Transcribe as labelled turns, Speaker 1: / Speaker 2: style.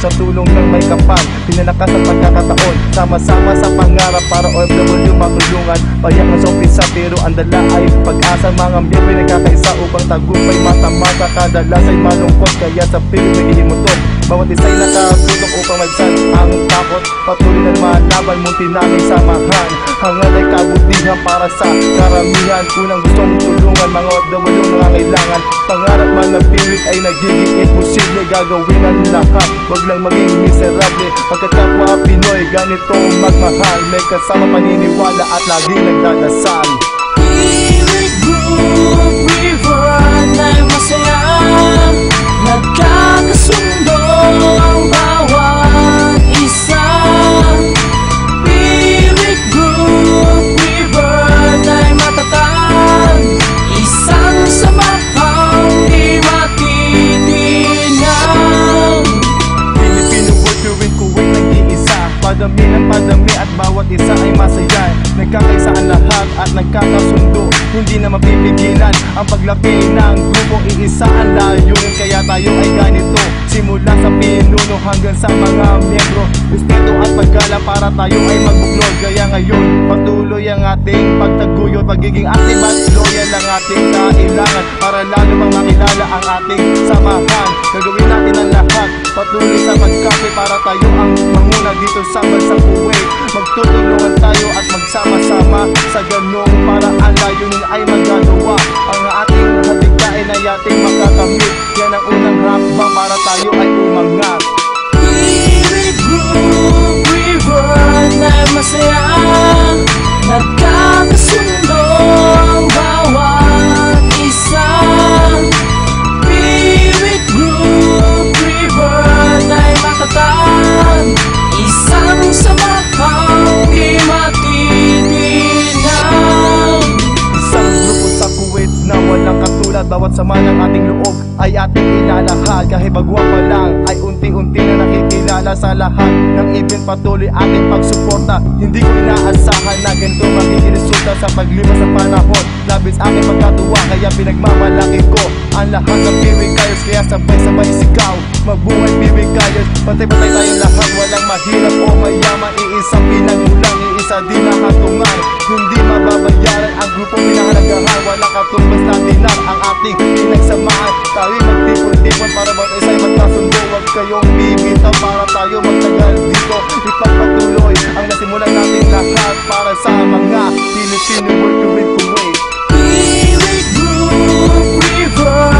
Speaker 1: sa tulong ng may kapal, pinalakas ang pagkakataon, sama-sama sa pangarap para OFW matulungan. Payak na sa umpisa pero ang dala ay pag-asa. Mga miyembro ay nagkakaisa upang tagumpay mata-mata. Kadalas ay malungkot kaya sa pilit naghihimutok. Bawat isa'y nakatutok upang magsan ang takot. Patuloy na lumalaban, munti namin samahan. Hangad ay kabutihan para sa karamihan. Kunang gustong tulungan mga OFW nangangailangan. Pangarap man ng pilit ay nagiging imposible. Gagawin ang lahat, wag lang maging miserable. Pagkat kapwa Pinoy, ganitong magmahal. May kasama paniniwala at laging nagdadasal.
Speaker 2: Pilit Group River na'y masaya, nagkakasundo ang bawat isa. Pilit Group River na'y matatag, isang samahang di matitinaw.
Speaker 1: Pilipino world tuwing Kuwait nag-iisa. Padami ng padami at bawat isa ay masaya. Nagkakaisa ang lahat at nagkakasundo. Hindi na mapipigilan ang paglaki ng grupo. Iisa ang layunin kaya tayo ay ganito. Simula sa pinuno hanggang sa mga miyembro. Respeto at paggalang para tayo ay magbuklod. Kaya ngayon patuloy ang ating pagtaguyod. Pagiging active at loyal ang ating kailangan para lalo pang makilala ang ating samahan. Gagawin natin ang lahat, patuloy sa pagkape para tayo ang manguna dito sa bansang Kuwait. Magtutulungan tayo at magsama-sama sa ganong paraan. Layunin ay magagawa ang ating hadikain ay ating makakamit. Yan ang unang hakbang para tayo ay umangat.
Speaker 2: Pilit Group River na'y masaya, nagkakasundo ang bawat isa. Pilit Group River na'y matatag, isang samahang di matitinaw.
Speaker 1: Isang grupo sa Kuwait na walang katulad. Bawat sama ng ating loob ay ating ilalahad. Kahit bagwa pa lang ay unti-unti na nakikilala sa lahat ng event. Patuloy ating pagsuporta. Hindi ko inaasahan na ganito magiging resulta sa paglipas ng panahon. Labis aking pagkatuwa kaya pinagmamalaki ko ang lahat ng PBKers. Kaya sabay-sabay sigaw, mabuhay PBKers. Pantay-pantay tayong lahat, walang mahirap o mayaman. Iisang pinagmulang, iisa din na hatungan. Hindi mababayaran ang grupong pinahalagahan. Walang katumbas na dinar ang ating pinagsamahan. Tayo'y magtipon-tipon para bawat isa'y magkasundo. Huwag kayong bibitaw para tayo magtagal dito. Ipagpatuloy ang nasimulan natin lahat para sa mga Pilipino world tuwing Kuwait.
Speaker 2: Pilit Group River